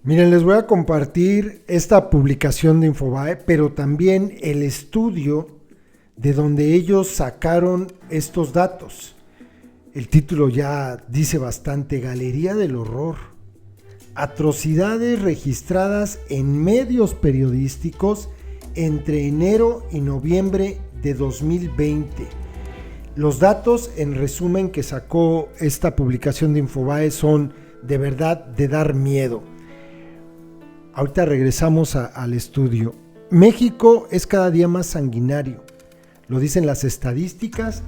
Miren, les voy a compartir esta publicación de Infobae, pero también el estudio de donde ellos sacaron estos datos. El título ya dice bastante: Galería del Horror. Atrocidades registradas en medios periodísticos entre enero y noviembre de 2020. Los datos, en resumen, que sacó esta publicación de Infobae son de verdad de dar miedo. Ahorita regresamos al estudio. México es cada día más sanguinario, lo dicen las estadísticas,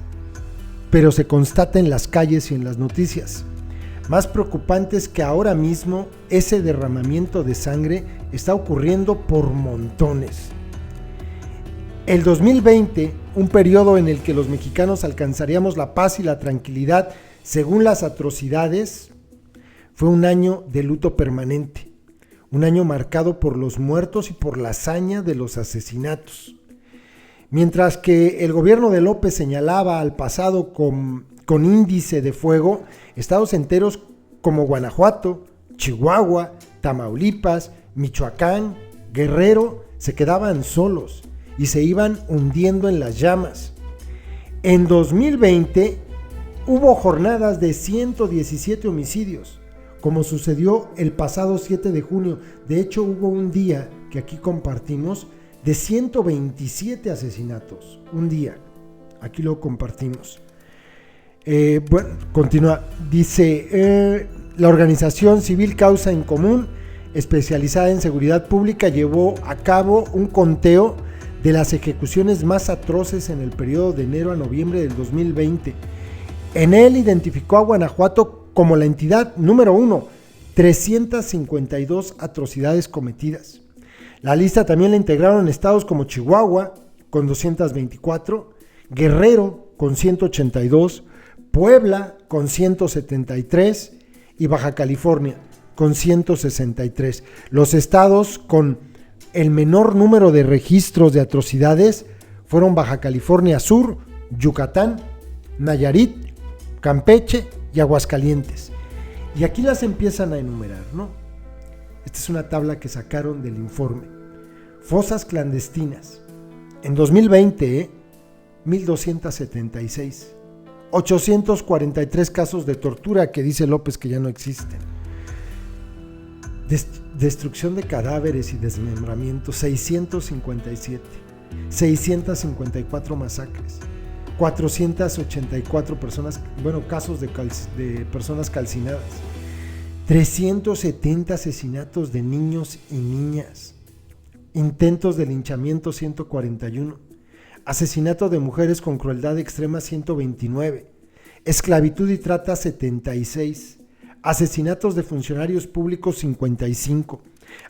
pero se constata en las calles y en las noticias. Más preocupante es que ahora mismo ese derramamiento de sangre está ocurriendo por montones. El 2020, un periodo en el que los mexicanos alcanzaríamos la paz y la tranquilidad según las atrocidades, fue un año de luto permanente. Un año marcado por los muertos y por la hazaña de los asesinatos. Mientras que el gobierno de López señalaba al pasado con índice de fuego, estados enteros como Guanajuato, Chihuahua, Tamaulipas, Michoacán, Guerrero se quedaban solos y se iban hundiendo en las llamas. En 2020 hubo jornadas de 117 homicidios, como sucedió el pasado 7 de junio. De hecho, hubo un día que aquí compartimos de 127 asesinatos. Un día. Aquí lo compartimos. Bueno, continúa. Dice, la organización civil Causa en Común, especializada en seguridad pública, llevó a cabo un conteo de las ejecuciones más atroces en el periodo de enero a noviembre del 2020. En él identificó a Guanajuato como la entidad número 1, 352 atrocidades cometidas. La lista también la integraron estados como Chihuahua, con 224, Guerrero, con 182, Puebla, con 173 y Baja California, con 163. Los estados con el menor número de registros de atrocidades fueron Baja California Sur, Yucatán, Nayarit, Campeche y Aguascalientes. Y aquí las empiezan a enumerar, ¿no? Esta es una tabla que sacaron del informe. Fosas clandestinas. En 2020, 1,276. 843 casos de tortura que dice López que ya no existen. Destrucción de cadáveres y desmembramiento, 657. 654 masacres. 484 casos de personas calcinadas, 370 asesinatos de niños y niñas, intentos de linchamiento 141, asesinato de mujeres con crueldad extrema 129, esclavitud y trata 76, asesinatos de funcionarios públicos 55,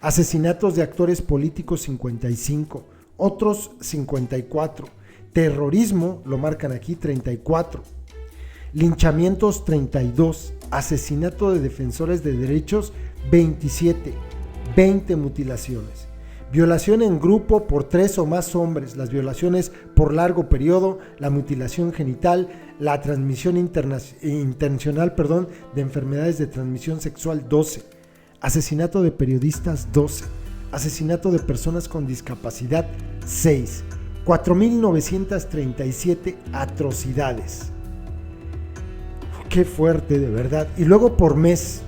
asesinatos de actores políticos 55, otros 54, terrorismo, lo marcan aquí, 34, linchamientos 32, asesinato de defensores de derechos 27, 20 mutilaciones, violación en grupo por 3 o más hombres, las violaciones por largo periodo, la mutilación genital, la transmisión intencional de enfermedades de transmisión sexual 12, asesinato de periodistas 12, asesinato de personas con discapacidad 6, 4,937 atrocidades. Qué fuerte, de verdad. Y luego por mes,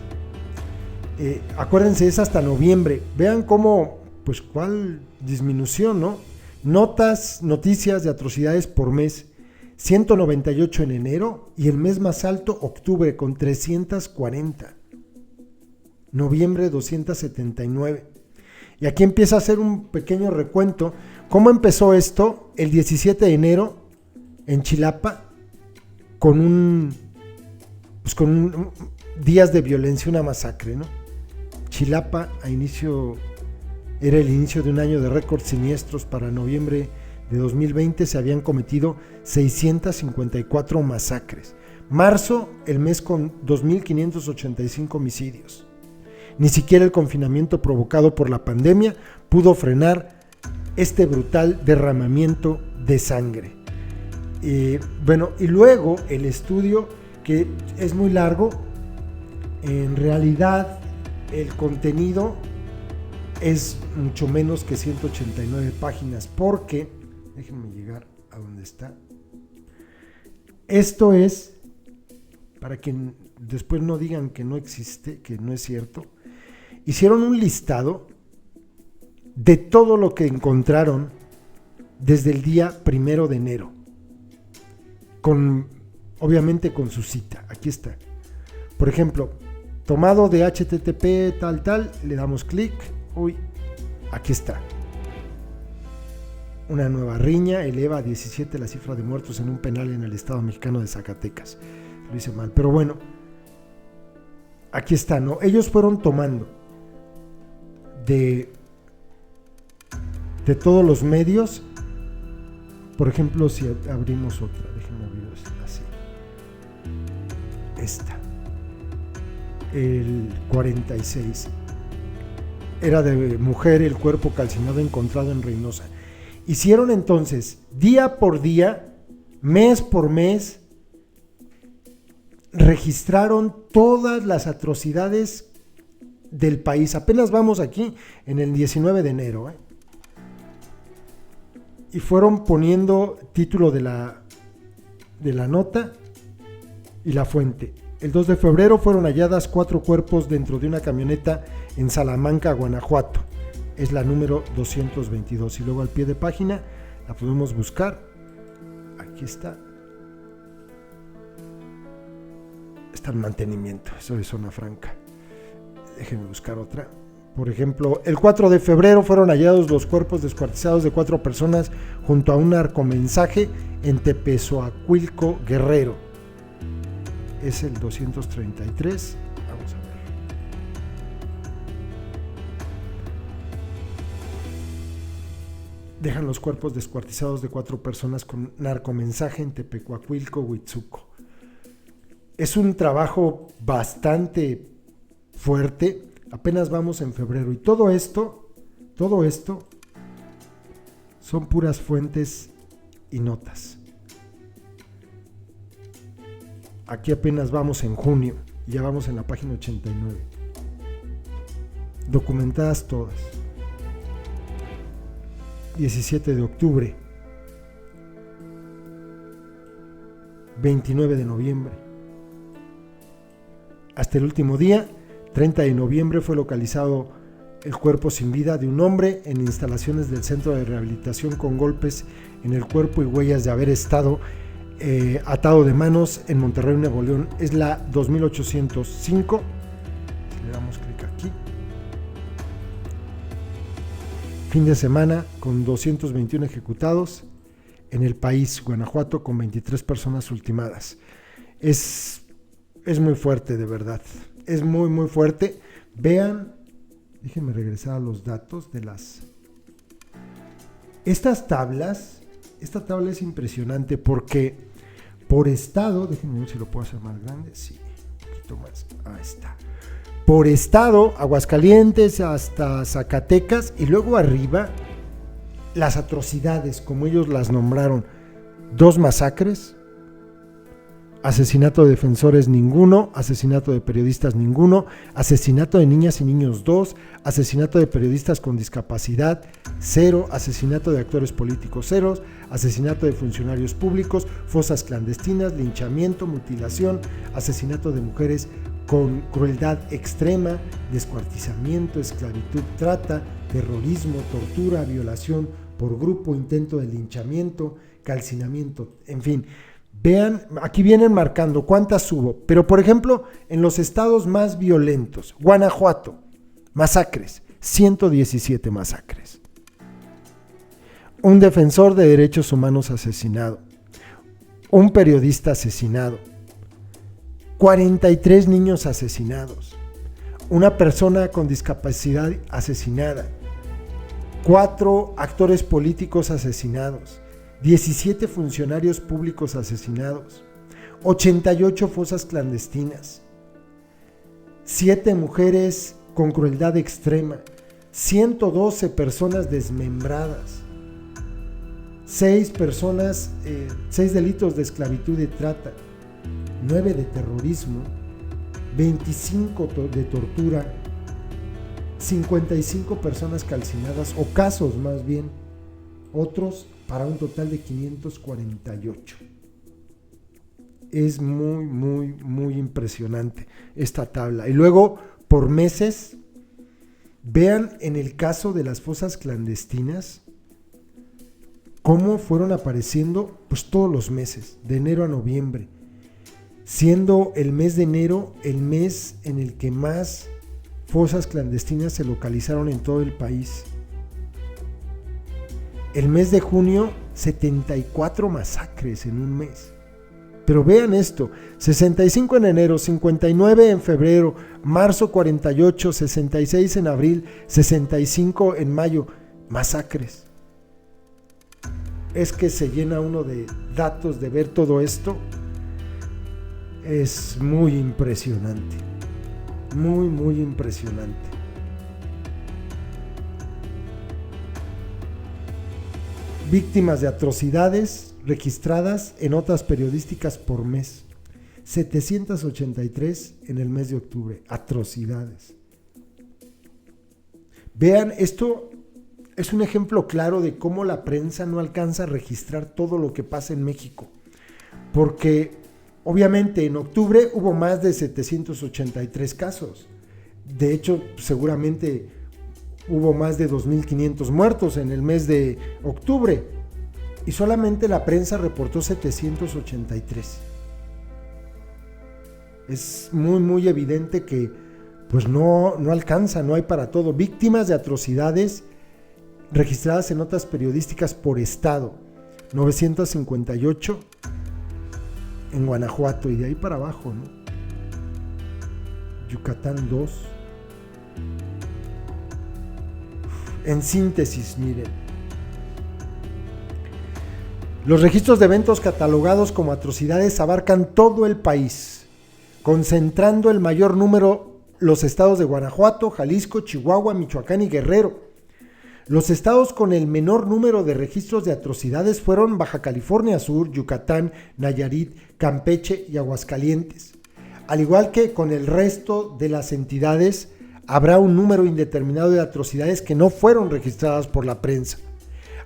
acuérdense, es hasta noviembre. Vean cómo, pues cuál disminución, ¿no? Noticias de atrocidades por mes. 198 en enero y el mes más alto, octubre, con 340. Noviembre, 279. Y aquí empieza a hacer un pequeño recuento. ¿Cómo empezó esto? El 17 de enero en Chilapa, con días de violencia, una masacre, ¿no? Chilapa era el inicio de un año de récords siniestros. Para noviembre de 2020 se habían cometido 654 masacres. Marzo, el mes con 2,585 homicidios. Ni siquiera el confinamiento provocado por la pandemia pudo frenar este brutal derramamiento de sangre. Y luego el estudio, que es muy largo, en realidad el contenido es mucho menos que 189 páginas, porque, déjenme llegar a donde está. Esto es, para que después no digan que no existe, que no es cierto, hicieron un listado de todo lo que encontraron desde el día 1 de enero, obviamente con su cita. Aquí está. Por ejemplo, tomado de HTTP tal, le damos clic. Uy, aquí está. Una nueva riña eleva a 17 la cifra de muertos en un penal en el estado mexicano de Zacatecas. Lo hice mal, pero bueno. Aquí está, ¿no? Ellos fueron tomando de todos los medios. Por ejemplo, si abrimos otra, déjenme abrir así. Esta. El 46. Era de mujer el cuerpo calcinado encontrado en Reynosa. Hicieron entonces, día por día, mes por mes, registraron todas las atrocidades del país. Apenas vamos aquí en el 19 de enero. Y fueron poniendo título de la nota y la fuente. El 2 de febrero fueron halladas 4 cuerpos dentro de una camioneta en Salamanca, Guanajuato. Es la número 222. Y luego al pie de página la podemos buscar. Aquí está. Está en mantenimiento. Eso es Zona Franca. Déjenme buscar otra. Por ejemplo, el 4 de febrero fueron hallados los cuerpos descuartizados de 4 personas junto a un narcomensaje en Tepezoacuilco, Guerrero. Es el 233. Vamos a ver. Dejan los cuerpos descuartizados de 4 personas con narcomensaje en Tepezoacuilco, Huitzuco. Es un trabajo bastante fuerte. Apenas vamos en febrero y todo esto son puras fuentes y notas. Aquí apenas vamos en junio y ya vamos en la página 89. Documentadas todas. 17 de octubre. 29 de noviembre. Hasta el último día, 30 de noviembre, fue localizado el cuerpo sin vida de un hombre en instalaciones del centro de rehabilitación con golpes en el cuerpo y huellas de haber estado atado de manos en Monterrey, Nuevo León. Es la 2805. Le damos clic aquí. Fin de semana con 221 ejecutados en el país, Guanajuato, con 23 personas ultimadas. Es muy fuerte, de verdad. Es muy, muy fuerte. Vean, déjenme regresar a los datos de estas tablas. Esta tabla es impresionante porque por estado, déjenme ver si lo puedo hacer más grande. Sí, un poquito más. Ahí está. Por estado, Aguascalientes hasta Zacatecas, y luego arriba, las atrocidades, como ellos las nombraron: 2 masacres. Asesinato de defensores, ninguno. Asesinato de periodistas, ninguno. Asesinato de niñas y niños, 2. Asesinato de periodistas con discapacidad, 0. Asesinato de actores políticos, 0. Asesinato de funcionarios públicos, fosas clandestinas, linchamiento, mutilación, asesinato de mujeres con crueldad extrema, descuartizamiento, esclavitud, trata, terrorismo, tortura, violación por grupo, intento de linchamiento, calcinamiento, en fin. Vean, aquí vienen marcando cuántas hubo, pero por ejemplo, en los estados más violentos, Guanajuato, masacres, 117 masacres. Un defensor de derechos humanos asesinado, un periodista asesinado, 43 niños asesinados, una persona con discapacidad asesinada, 4 actores políticos asesinados, 17 funcionarios públicos asesinados, 88 fosas clandestinas, 7 mujeres con crueldad extrema, 112 personas desmembradas, 6 delitos de esclavitud y trata, 9 de terrorismo, 25 de tortura, 55 personas calcinadas, o casos más bien, otros para un total de 548. Es muy, muy, muy impresionante esta tabla. Y luego, por meses, vean en el caso de las fosas clandestinas, cómo fueron apareciendo pues todos los meses, de enero a noviembre, siendo el mes de enero el mes en el que más fosas clandestinas se localizaron en todo el país. El mes de junio, 74 masacres en un mes. Pero vean esto, 65 en enero, 59 en febrero, marzo 48, 66 en abril, 65 en mayo, masacres. Es que se llena uno de datos de ver todo esto. Es muy impresionante, muy, muy impresionante. Víctimas de atrocidades registradas en notas periodísticas por mes. 783 en el mes de octubre. Atrocidades. Vean, esto es un ejemplo claro de cómo la prensa no alcanza a registrar todo lo que pasa en México. Porque obviamente en octubre hubo más de 783 casos. De hecho, seguramente hubo más de 2.500 muertos en el mes de octubre. Y solamente la prensa reportó 783. Es muy, muy evidente que pues no alcanza, no hay para todo. Víctimas de atrocidades registradas en notas periodísticas por estado, 958 en Guanajuato, y de ahí para abajo, ¿no? Yucatán 2. En síntesis, miren, los registros de eventos catalogados como atrocidades abarcan todo el país, concentrando el mayor número los estados de Guanajuato, Jalisco, Chihuahua, Michoacán y Guerrero. Los estados con el menor número de registros de atrocidades fueron Baja California Sur, Yucatán, Nayarit, Campeche y Aguascalientes. Al igual que con el resto de las entidades, habrá un número indeterminado de atrocidades que no fueron registradas por la prensa.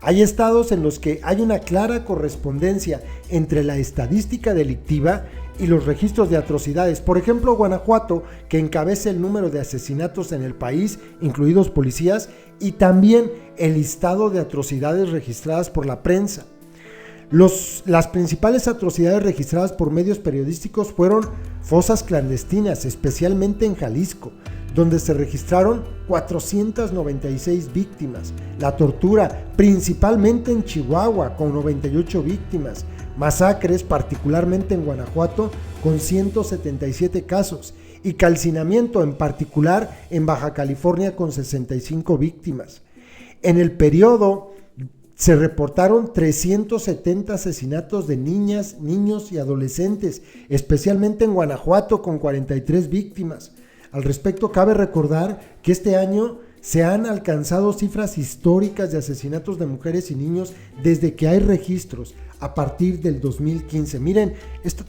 Hay estados en los que hay una clara correspondencia entre la estadística delictiva y los registros de atrocidades. Por ejemplo, Guanajuato, que encabeza el número de asesinatos en el país, incluidos policías, y también el listado de atrocidades registradas por la prensa. Las principales atrocidades registradas por medios periodísticos fueron fosas clandestinas, especialmente en Jalisco, donde se registraron 496 víctimas. La tortura, principalmente en Chihuahua, con 98 víctimas. Masacres, particularmente en Guanajuato, con 177 casos. Y calcinamiento, en particular en Baja California, con 65 víctimas. En el periodo se reportaron 370 asesinatos de niñas, niños y adolescentes, especialmente en Guanajuato, con 43 víctimas. Al respecto, cabe recordar que este año se han alcanzado cifras históricas de asesinatos de mujeres y niños desde que hay registros, a partir del 2015. Miren,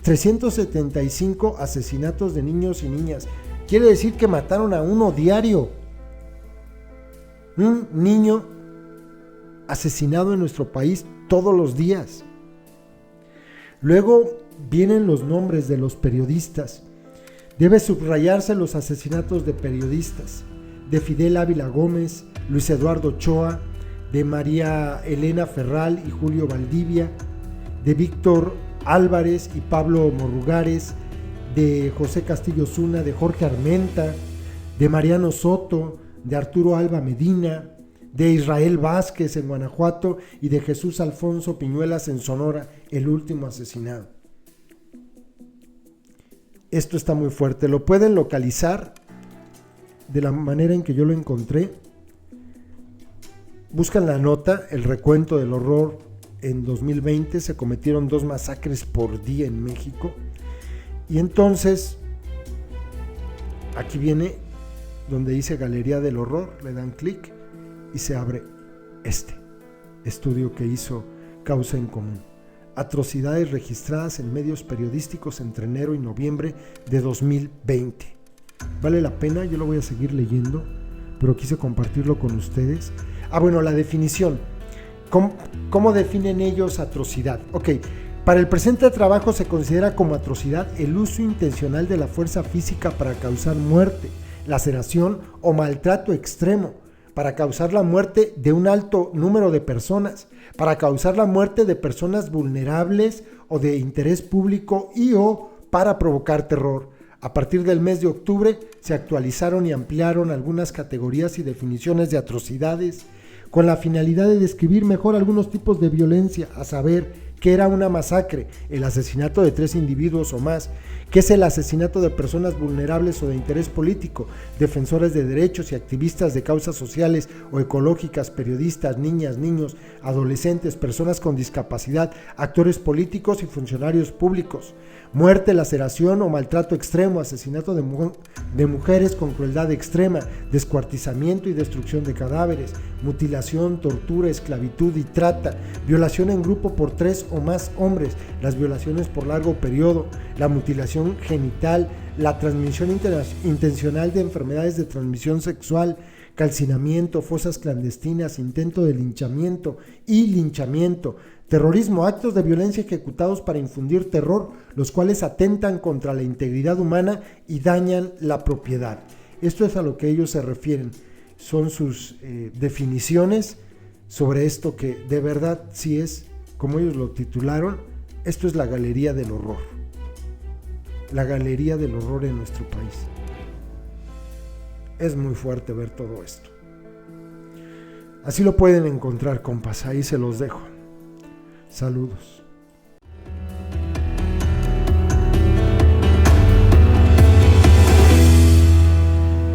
375 asesinatos de niños y niñas. Quiere decir que mataron a uno diario. Un niño asesinado en nuestro país todos los días. Luego vienen los nombres de los periodistas. Debe subrayarse los asesinatos de periodistas, de Fidel Ávila Gómez, Luis Eduardo Ochoa, de María Elena Ferral y Julio Valdivia, de Víctor Álvarez y Pablo Morrugares, de José Castillo Zuna, de Jorge Armenta, de Mariano Soto, de Arturo Alba Medina, de Israel Vázquez en Guanajuato y de Jesús Alfonso Piñuelas en Sonora, el último asesinado. Esto está muy fuerte. Lo pueden localizar de la manera en que yo lo encontré. Buscan la nota, el recuento del horror. En 2020 se cometieron 2 masacres por día en México. Y entonces, aquí viene donde dice Galería del Horror, le dan clic y se abre este estudio que hizo Causa en Común. Atrocidades registradas en medios periodísticos entre enero y noviembre de 2020. Vale la pena, yo lo voy a seguir leyendo pero quise compartirlo con ustedes. Bueno, la definición. ¿Cómo definen ellos atrocidad? Ok, para el presente trabajo se considera como atrocidad el uso intencional de la fuerza física para causar muerte, laceración o maltrato extremo, para causar la muerte de un alto número de personas, para causar la muerte de personas vulnerables o de interés público o para provocar terror. A partir del mes de octubre se actualizaron y ampliaron algunas categorías y definiciones de atrocidades con la finalidad de describir mejor algunos tipos de violencia, a saber, qué era una masacre, el asesinato de 3 individuos o más, qué es el asesinato de personas vulnerables o de interés político, defensores de derechos y activistas de causas sociales o ecológicas, periodistas, niñas, niños, adolescentes, personas con discapacidad, actores políticos y funcionarios públicos, muerte, laceración o maltrato extremo, asesinato de mujeres con crueldad extrema, descuartizamiento y destrucción de cadáveres, mutilación, tortura, esclavitud y trata, violación en grupo por 3 o más hombres, las violaciones por largo periodo, la mutilación genital, la transmisión intencional de enfermedades de transmisión sexual, calcinamiento, fosas clandestinas, intento de linchamiento y linchamiento, terrorismo, actos de violencia ejecutados para infundir terror, los cuales atentan contra la integridad humana y dañan la propiedad. Esto es a lo que ellos se refieren, son sus definiciones sobre esto que de verdad sí es, como ellos lo titularon, esto es la galería del horror. La galería del horror en nuestro país. Es muy fuerte ver todo esto. Así lo pueden encontrar, compas, ahí se los dejo. Saludos.